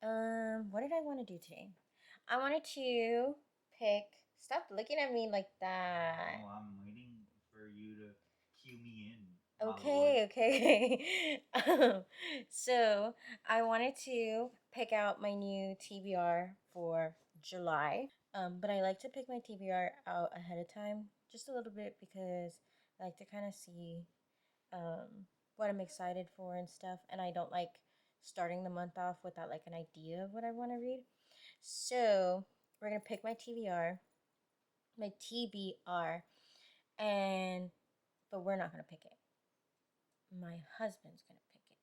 What did I want to do today? I wanted to pick. Stop looking at me like that. Oh, I'm waiting for you to cue me in, my lord. Okay, okay. So I wanted to pick out my new TBR for July. But I like to pick my TBR out ahead of time, just a little bit because I like to kind of see what I'm excited for and stuff. And I don't like starting the month off without like an idea of what I want to read. So we're gonna pick my TBR, and but we're not gonna pick it. My husband's gonna pick it.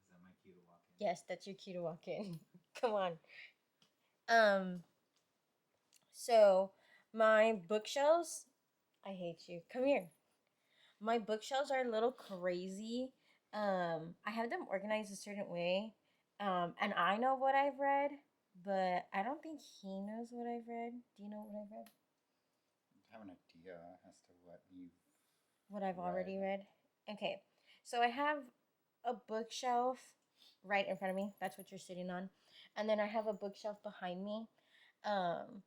Is that my cue to walk in? Yes, that's your cue to walk in. Come on. Um. So my bookshelves. I hate you. Come here. My bookshelves are a little crazy. I have them organized a certain way. And I know what I've read, but I don't think he knows what I've read. Do you know what I've read? I have an idea as to what you What I've read. already read? Okay. So I have a bookshelf right in front of me. That's what you're sitting on. And then I have a bookshelf behind me. Um,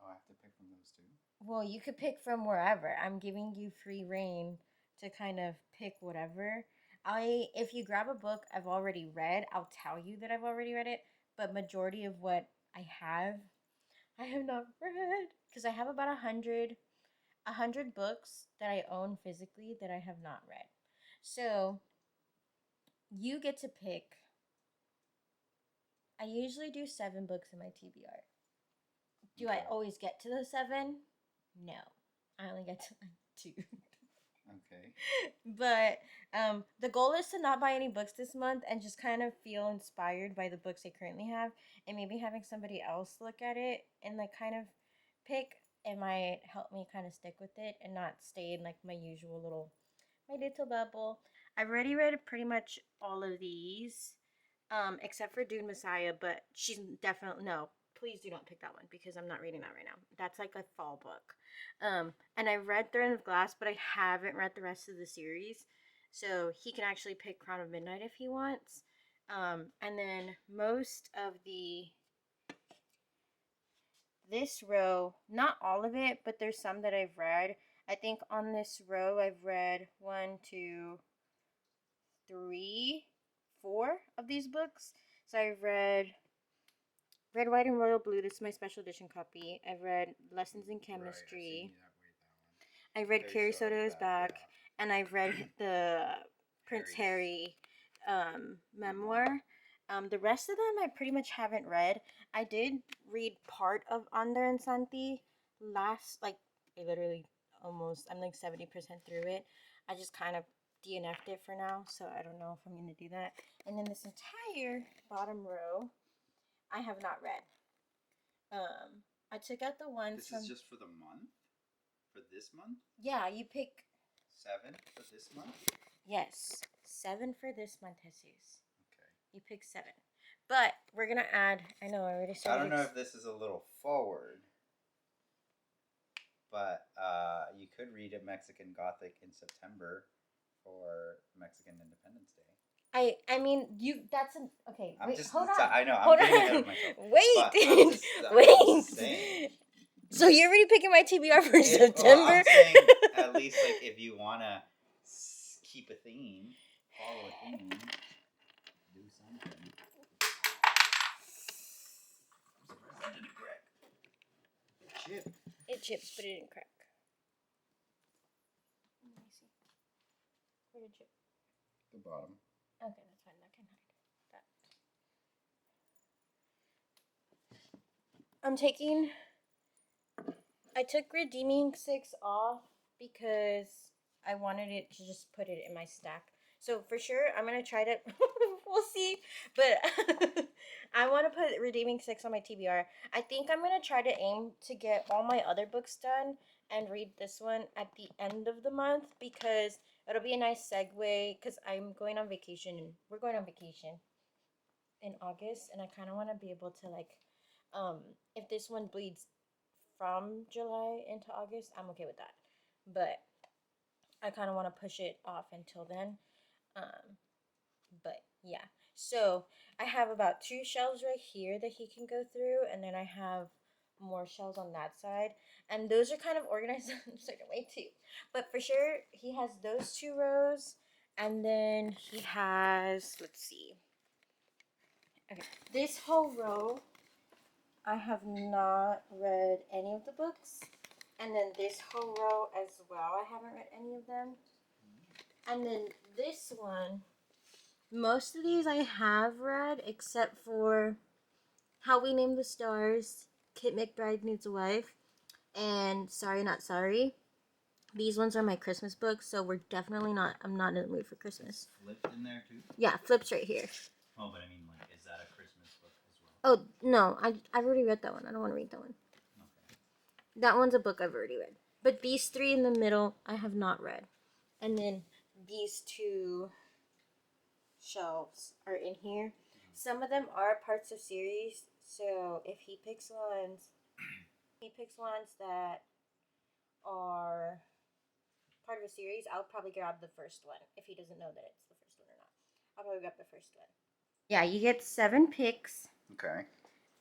Oh, I have to pick from those two. well, you could pick from wherever. I'm giving you free reign to kind of pick whatever. If you grab a book I've already read, I'll tell you that I've already read it, but majority of what I have not read because I have about a hundred books that I own physically that I have not read. So, you get to pick. I usually do 7 books in my TBR. Do I Okay. always get to the 7? No. I only get to like 2. Okay. But the goal is to not buy any books this month and just kind of feel inspired by the books I currently have, and maybe having somebody else look at it and like kind of pick. It might help me kind of stick with it and not stay in like my little bubble. I've already read pretty much all of these, except for Dune Messiah, but she's definitely no. Please do not pick that one because I'm not reading that right now. That's like a fall book. And I've read Throne of Glass, but I haven't read the rest of the series. So he can actually pick Crown of Midnight if he wants. And then most of this row, not all of it, but there's some that I've read. I think on this row I've read one, two, three, four of these books. So I've read Red, White, and Royal Blue. This is my special edition copy. I've read Lessons in Right. I've seen Chemistry. you that way. That one. I read Carrie Carrie Soto Soto's is back. back, and I've read the Prince Harry's Harry memoir. The rest of them I pretty much haven't read. I did read part of Under and Santi last, like, I literally I'm like 70% through it. I just kind of DNF'd it for now, so I don't know if I'm going to do that. And then this entire bottom row, I have not read. I took out the ones This from. is just for the month? For this month? Yeah, you pick. 7 for this month? Yes, 7 for this month, Jesus. Okay. You pick 7. But we're going to add, I know I already I started. don't know if this is a little forward, but you could read a Mexican Gothic in September for Mexican Independence Day. I mean, that's an, okay, I'm wait, just, hold on. I know, I'm Hold getting ahead on. of myself. Wait, I'm wait. just saying. So you're already picking my TBR for Well, September? I'm saying at least like if you want to keep a theme, follow a theme, do something. I'm surprised that didn't crack. It chipped. It chips, but it didn't crack. Let me see. Where did it chip? The bottom. Okay, that's fine. That can hide that. I took Redeeming 6 off because I wanted it to just put it in my stack. So for sure, I'm going to try to, we'll see. But I want to put Redeeming 6 on my TBR. I think I'm going to try to aim to get all my other books done and read this one at the end of the month because it'll be a nice segue because I'm going on vacation and we're going on vacation in August, and I kind of want to be able to like, if this one bleeds from July into August, I'm okay with that. But I kind of want to push it off until then. Um, but yeah. So I have about 2 shelves right here that he can go through, and then I have more shelves on that side, and those are kind of organized in a certain way too. But for sure, he has those 2 rows, and then he has, let's see, okay, this whole row. I have not read any of the books, and then this whole row as well. I haven't read any of them, and then this one. Most of these I have read, except for How We Name the Stars, Kit McBride Needs a Wife, and Sorry Not Sorry. These ones are my Christmas books, so we're definitely not. I'm not in the mood for Christmas. Flipped in there too. Yeah, Flip's right here. Oh, but I mean, like, is that a Christmas book as well? Oh no, I've already read that one. I don't want to read that one. Okay. That one's a book I've already read. But these 3 in the middle I have not read, and then these 2 shelves are in here. Some of them are parts of series, so if he picks ones that are part of a series, I'll probably grab the first one if he doesn't know that it's the first one or not. I'll probably grab the first one. Yeah, you get 7 picks, Okay.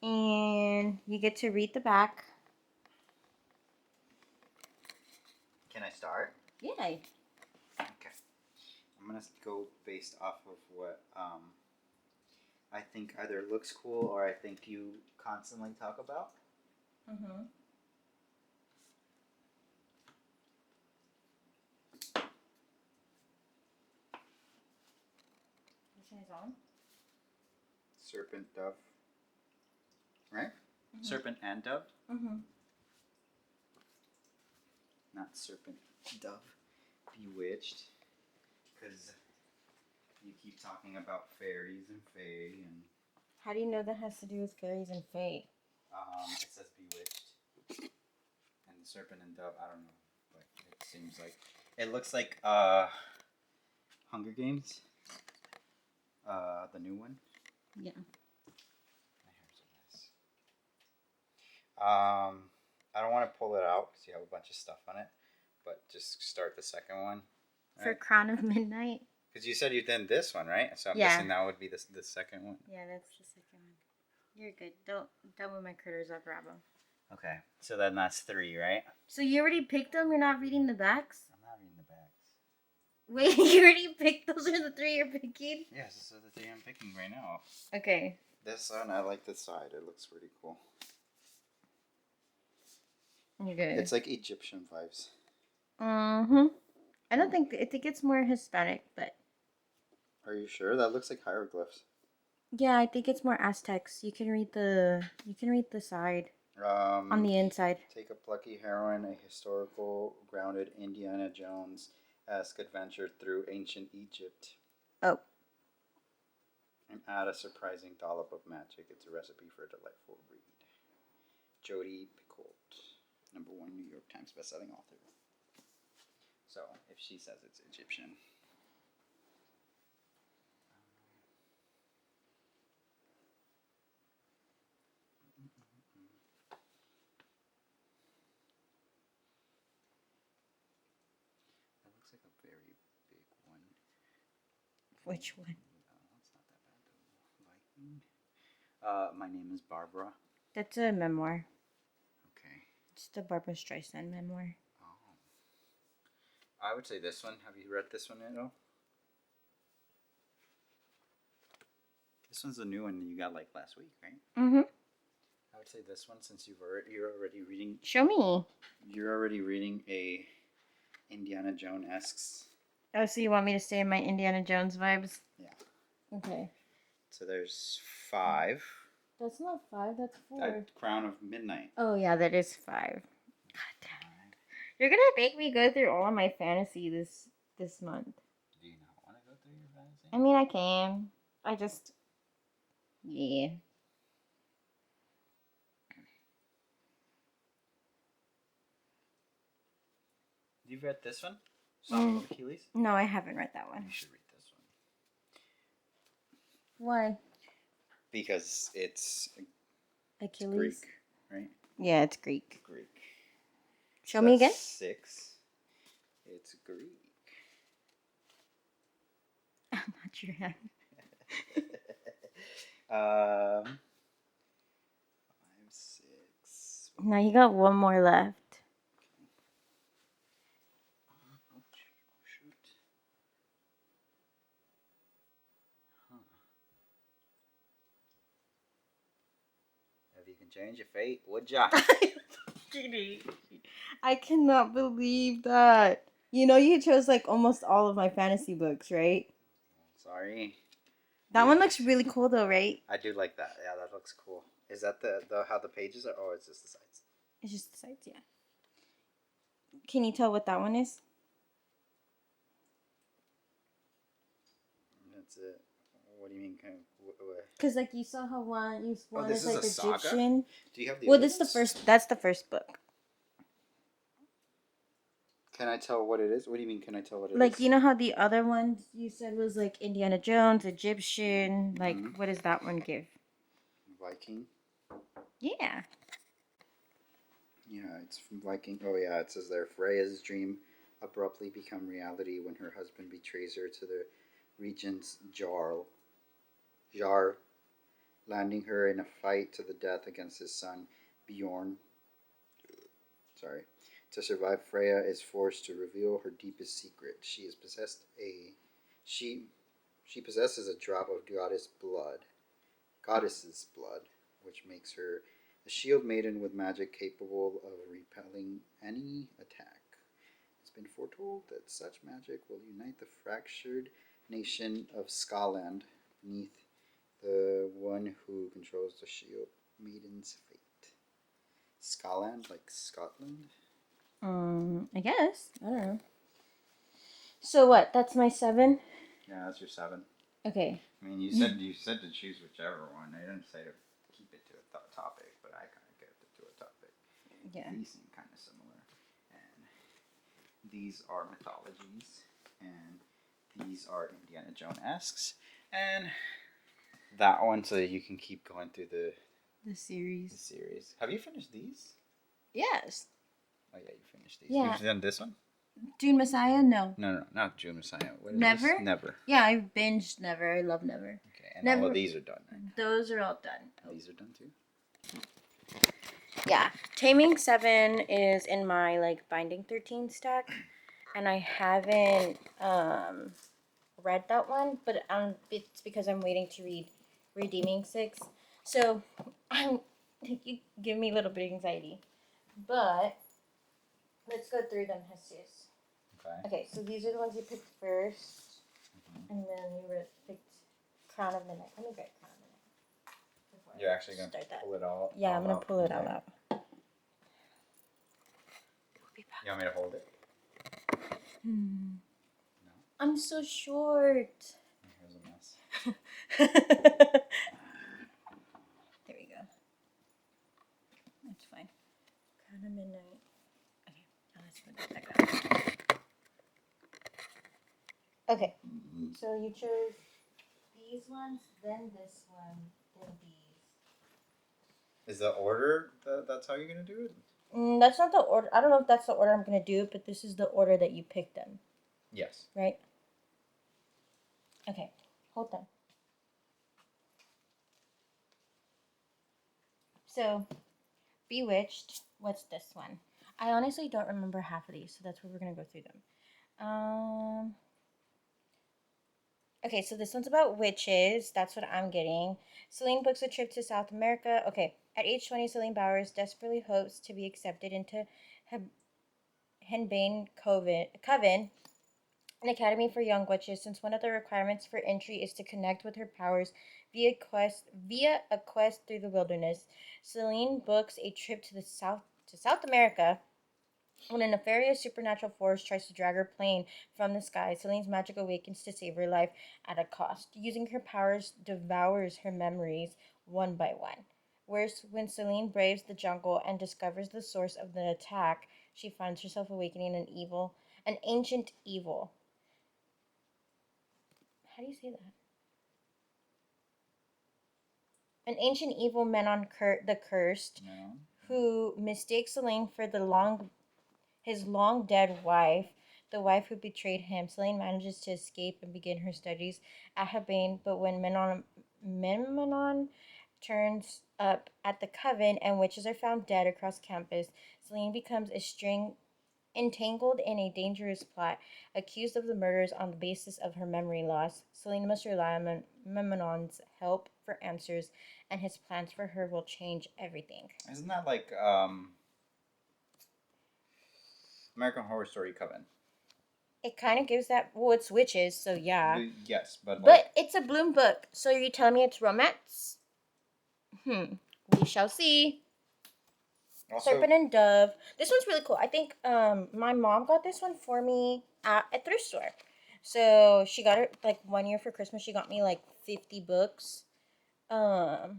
and you get to read the back. Can I start? Yeah. Okay. I'm gonna go based off of what I think either looks cool or I think you constantly talk about. Mm-hmm. Which one is on? Serpent, dove. Right? Mm-hmm. Serpent and dove? Mm-hmm. Not serpent, dove. Bewitched. Because you keep talking about fairies and fae and... How do you know that has to do with fairies and fae? It says bewitched. And serpent and dove, I don't know. But it seems like... It looks like Hunger Games. The new one. Yeah. My hair's a mess. I don't want to pull it out because you have a bunch of stuff on it. But just start the second one. For Crown of Midnight. Because you said you did this one, right? So I'm Yeah. guessing that would be the second one. Yeah, that's the second one. You're good. Don't move my critters. I'll grab them. Okay, so then that's 3, right? So you already picked them? You're not reading the backs? I'm not reading the backs. Wait, you already picked? Those are the 3 you're picking? Yes, those are the 3 I'm picking right now. Okay. This one, I like this side. It looks pretty cool. You're good. It's like Egyptian vibes. Mm-hmm. I think it's more Hispanic, but... Are you sure? That looks like hieroglyphs. Yeah, I think it's more Aztecs. You can read the side. On the inside. Take a plucky heroine, a historical grounded Indiana Jones-esque adventure through ancient Egypt. Oh. And add a surprising dollop of magic. It's a recipe for a delightful read. Jodi Picoult, #1 New York Times bestselling author. So, if she says it's Egyptian. That looks like a very big one. Which one? It's not that bad though. Viking. My name is Barbara. That's a memoir. Okay. It's the Barbara Streisand memoir. Oh. I would say this one. Have you read this one at all? This one's a new one you got like last week, right? Mm-hmm. I would say this one since you're already reading. Show me. You're already reading a Indiana Jones-esque. Oh, so you want me to stay in my Indiana Jones vibes? Yeah. Okay. So there's 5. That's not 5. That's 4. That Crown of Midnight. Oh yeah, that is 5. God damn it! You're gonna make me go through all of my fantasy this month. Do you not want to go through your fantasy? I mean, I can. I just, yeah. You've read this one? Song of Achilles? No, I haven't read that one. You should read this one. Why? Because it's Achilles. Greek, right? Yeah, it's Greek. Greek. Show me again. 6. It's Greek. I'm not your hand. 5, 6. Now you got one more left. Oh, shoot. Huh. If you can change your fate, would ya? I cannot believe that. You know, you chose like almost all of my fantasy books, right? Sorry. That Yeah. one looks really cool, though, right? I do like that. Yeah, that looks cool. Is that the how the pages are? Oh, it's just the sides. It's just the sides, yeah. Can you tell what that one is? That's it. What do you mean? Because like you saw how one this is is like a saga? Egyptian. Do you have the Well, other this is the ones? first. That's the first book. Can I tell what it is? What do you mean? Can I tell what it is? Like you know how the other ones you said was like Indiana Jones, Egyptian. Like Mhm. what does that one give? Viking. Yeah. Yeah, it's from Viking. Oh yeah, it says there Freya's dream abruptly become reality when her husband betrays her to the regent's Jar, landing her in a fight to the death against his son Bjorn. Sorry. To survive, Freya is forced to reveal her deepest secret. She she possesses a drop of goddess's blood, which makes her a shield maiden with magic capable of repelling any attack. It's been foretold that such magic will unite the fractured nation of Skaland beneath the one who controls the shield maiden's fate. Skaland, like Scotland? I guess I don't know. So what? That's my 7. Yeah, that's your 7. Okay. I mean, you said to choose whichever one. I didn't say to keep it to a topic, but I kind of kept it to a topic. Yeah. These seem kind of similar, and these are mythologies, and these are Indiana Jones-esques, and that one, so you can keep going through the The series. series. Have you finished these? Yes. Oh yeah, you finished these. Yeah. You've done this one? Dune Messiah? No. No, not June Messiah. What is Never? this? Never. Yeah, I binged Never. I love Never. Okay, and Never. all of these are done. Right? Those are all done. These are done too. Yeah. Taming 7 is in my like Binding 13 stack, and I haven't read that one, but it's because I'm waiting to read Redeeming 6. So I'm you give me a little bit of anxiety, but let's go through them, Jesus. Okay. Okay, so these are the ones you picked first, and then you picked Crown of Midnight. Let me get Crown of Midnight. before I You're actually gonna start that. pull it all. Yeah, I'm gonna out? pull it Okay. all out. You want me to hold it? Hmm. No. I'm so short. Here's a mess. There we go. That's fine. Crown of Midnight. Okay, now let's put it back up. Okay, so you chose these ones, then this one, then these. Is the order that's how you're gonna do it? That's not the order. I don't know if that's the order I'm gonna do it, but this is the order that you picked them, Yes. right? Okay, hold them. So, Bewitched. What's this one? I honestly don't remember half of these, so that's where we're gonna go through them. Okay, so this one's about witches. That's what I'm getting. Celine books a trip to South America. Okay, at age 20, Celine Bowers desperately hopes to be accepted into Henbane Coven, an academy for young witches, since one of the requirements for entry is to connect with her powers via a quest through the wilderness. Celine books a trip to South America. When a nefarious supernatural force tries to drag her plane from the sky, Celine's magic awakens to save her life at a cost. Using her powers, devours her memories one by one. Worse, when Celine braves the jungle and discovers the source of the attack, she finds herself awakening an ancient evil. How do you say that? An ancient evil man on the cursed, No. who mistakes Celine for his long dead wife, the wife who betrayed him. Celine manages to escape and begin her studies at Habane, but when Memnon turns up at the coven and witches are found dead across campus, Selene becomes entangled in a dangerous plot, accused of the murders on the basis of her memory loss. Selene must rely on Memnon's help for answers, and his plans for her will change everything. Isn't that like American Horror Story Coven? It kind of gives that. Well, it's witches, so yeah. Yes, but But it's a Bloom book, so you're telling me it's romance? We shall see. also, Serpent and Dove. This one's really cool. I think my mom got this one for me at a thrift store. So she got it like 1 year for Christmas. She got me like 50 books. I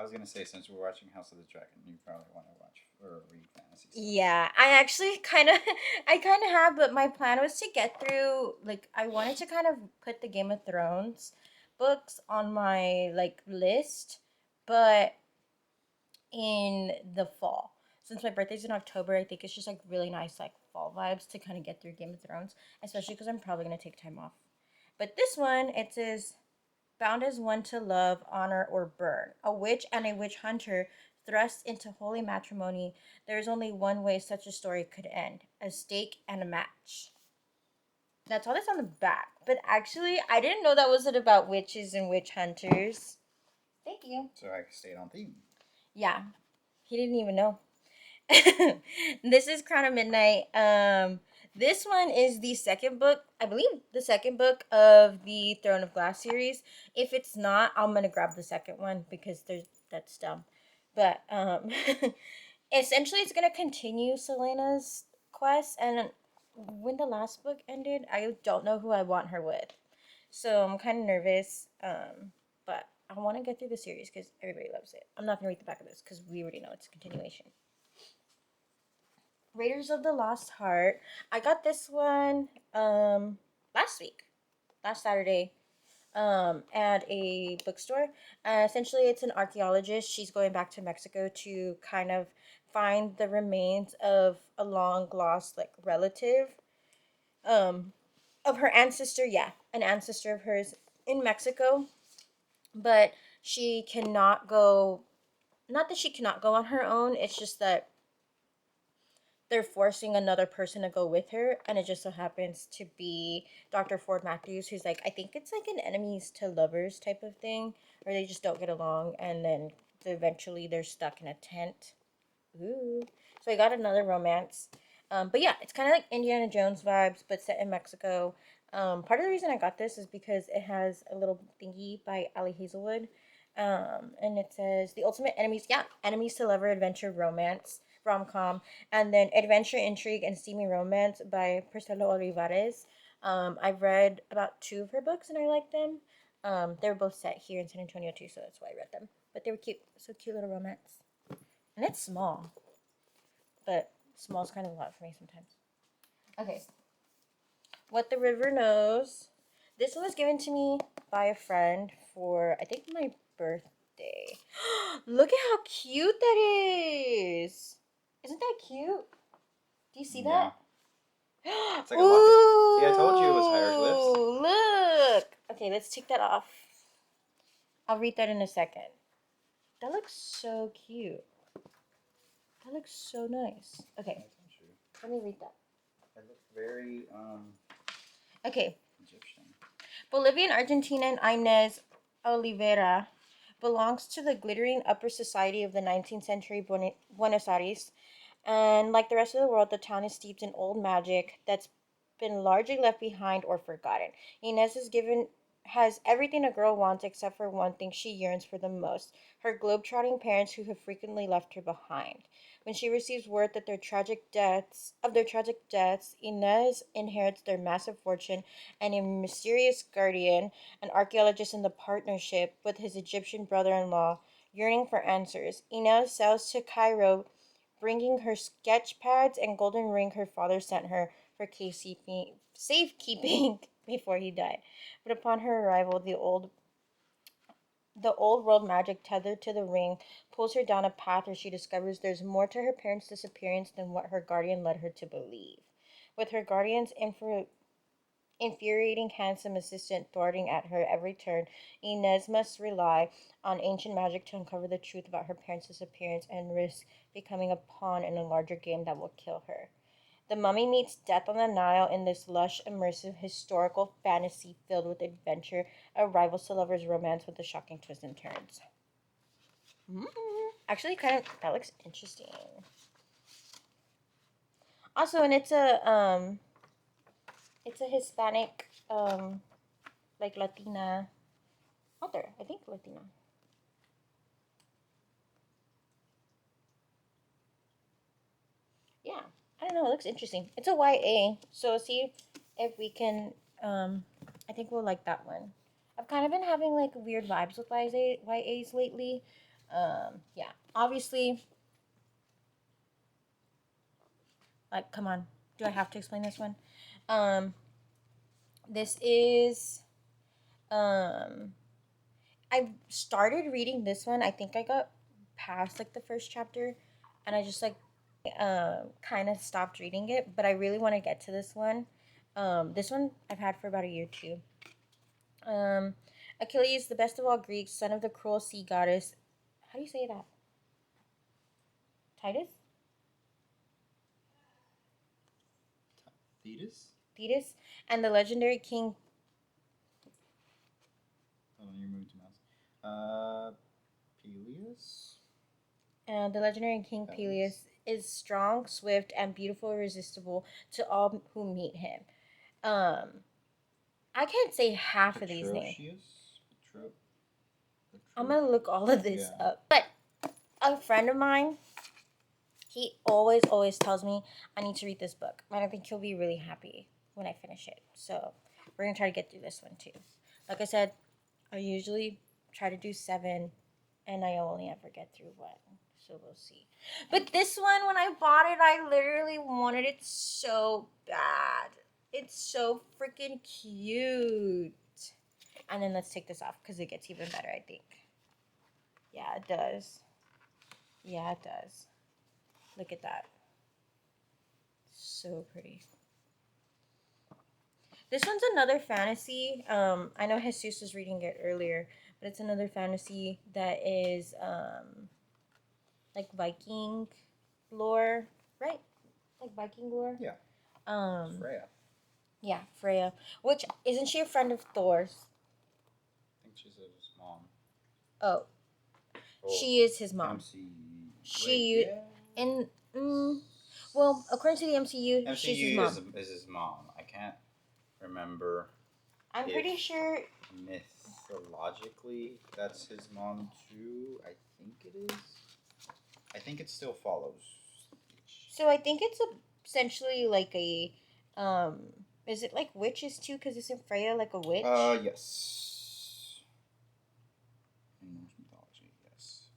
was gonna say, since we're watching House of the Dragon, you probably want to watch or read fantasy stuff. Yeah, I actually I kind of have, but my plan was to get through. Like, I wanted to kind of put the Game of Thrones books on my like list, but in the fall. Since my birthday's in October, I think it's just like really nice like fall vibes to kind of get through Game of Thrones, especially because I'm probably gonna take time off. But this one, it says, "Bound as one to love, honor, or burn. A witch and a witch hunter thrust into holy matrimony. There is only one way such a story could end: a stake and a match." That's all that's on the back. But actually, I didn't know that wasn't about witches and witch hunters. Thank you. So I stayed on theme. Yeah, he didn't even know. This is Crown of Midnight. This one is the second book, I believe, the second book of the Throne of Glass series. If it's not, I'm gonna grab the second one because that's dumb. But essentially, it's gonna continue Selena's quest. And when the last book ended, I don't know who I want her with, so I'm kind of nervous. But I want to get through the series because everybody loves it. I'm not gonna read the back of this because we already know it's a continuation. Raiders of the Lost Heart. I got this one last week, last Saturday, at a bookstore. Essentially, it's an archaeologist. She's going back to Mexico to kind of find the remains of a long lost like relative, um, of her ancestor. Yeah, an ancestor of hers in Mexico, but she cannot go. Not that she cannot go on her own. It's just that they're forcing another person to go with her, and it just so happens to be Dr. Ford Matthews, who's like, I think it's like an enemies to lovers type of thing, where they just don't get along, and then eventually they're stuck in a tent. Ooh. So I got another romance. But yeah, it's kind of like Indiana Jones vibes, but set in Mexico. Part of the reason I got this is because it has a little thingy by Ali Hazelwood. And it says the ultimate enemies, yeah, enemies to lover adventure romance rom com, and then adventure intrigue and steamy romance by Priscilla Olivares. I've read about two of her books and I like them. They were both set here in San Antonio too, so that's why I read them. But they were cute, so cute little romance, and it's small, but small's kind of a lot for me sometimes. Okay, What the River Knows. This one was given to me by a friend for, I think, my birthday. Look at how cute that is. Isn't that cute? Do you see that? It's like a locket. See, I told you it was hieroglyphs. Look. Okay, let's take that off. I'll read that in a second. That looks so cute. That looks so nice. Okay, let me read that. It looks very Okay. Egyptian. Bolivian Argentinian Inez Oliveira belongs to the glittering upper society of the 19th century Buenos Aires. And like the rest of the world, the town is steeped in old magic that's been largely left behind or forgotten. Inez has everything a girl wants except for one thing she yearns for the most: her globe-trotting parents who have frequently left her behind. When she receives word that their tragic deaths, Inez inherits their massive fortune and a mysterious guardian, an archaeologist in the partnership with his Egyptian brother-in-law, yearning for answers. Inez sails to Cairo, bringing her sketch pads and golden ring her father sent her for safekeeping before he died. But upon her arrival, the old world magic tethered to the ring pulls her down a path where she discovers there's more to her parents' disappearance than what her guardian led her to believe. With her guardian's infuriating handsome assistant thwarting at her every turn, Inez must rely on ancient magic to uncover the truth about her parents' disappearance and risk becoming a pawn in a larger game that will kill her. The Mummy meets Death on the Nile in this lush, immersive, historical fantasy filled with adventure, a rivals to lovers romance with a shocking twists and turns. Actually, that looks interesting. Also, and it's a Hispanic, like Latina author. I think Latina. Yeah, I don't know. It looks interesting. It's a YA, so see if we can. I think we'll like that one. I've kind of been having like weird vibes with YAs lately. Yeah, obviously, like, come on, do I have to explain this one? Um, this is I started reading this one. I think I got past like the first chapter, and I just like kind of stopped reading it. But I really want to get to this one. This one I've had for about a year too. Um, Achilles, the best of all Greeks, son of the cruel sea goddess. How do you say that? Titus? Thetis? Thetis? And the legendary king. Hold on, you're moving to mouse. Peleus? The legendary king Peleus is strong, swift, and beautiful, irresistible to all who meet him. I can't say half of these names. I'm gonna look all of this up. But a friend of mine, he always tells me I need to read this book, and I think he'll be really happy when I finish it. So we're gonna try to get through this one too. Like I said, I usually try to do 7, and I only ever get through 1. So we'll see. But this one, when I bought it, I literally wanted it so bad. It's so freaking cute. And then let's take this off because it gets even better, I think. Yeah, it does. Yeah, it does. Look at that. So pretty. This one's another fantasy. I know Jesus was reading it earlier, but it's another fantasy that is like Viking lore, right? Like Viking lore. Yeah. Freya. Yeah, Freya. Which isn't she a friend of Thor's? I think she's his mom. Oh, she is his mom. Wait, yeah. In well, according to the MCU, MCU she's his mom. is his mom. I can't remember. I'm pretty sure Mythologically, that's his mom too. I think it is. I think it still follows. So I think it's essentially like a, is it like witches too? Because isn't Freya like a witch? Yes. In Norse mythology, yes.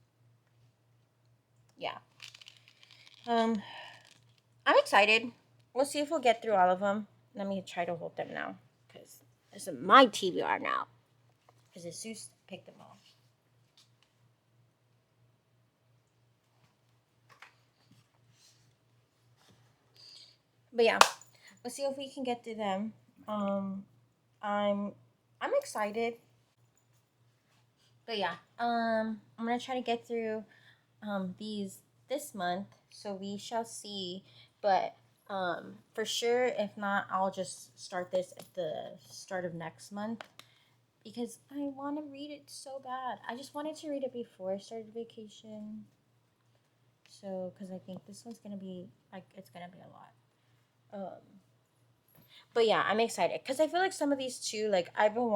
Yeah. I'm excited. We'll see if we'll get through all of them. Let me try to hold them now, because this is my TBR now. Because Jesus picked them all. But yeah, let's see if we can get through them. I'm excited. But yeah, I'm gonna try to get through these this month, so we shall see. But for sure, if not, I'll just start this at the start of next month because I want to read it so bad. I just wanted to read it before I started vacation. So, because I think this one's gonna be like it's gonna be a lot. But yeah, I'm excited because I feel like some of these too, like I've been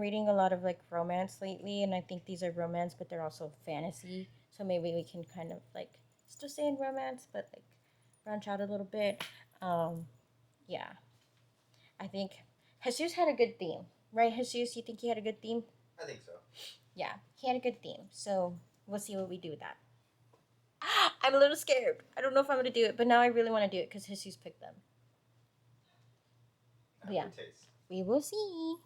reading a lot of like romance lately, and I think these are romance, but they're also fantasy. So maybe we can kind of like still stay in romance, but like branch out a little bit. Yeah, I think Jesus had a good theme, right? Jesus, you think he had a good theme? I think so. Yeah, he had a good theme. So we'll see what we do with that. I'm a little scared. I don't know if I'm gonna do it, but now I really want to do it because Jesus picked them. But yeah, we will see.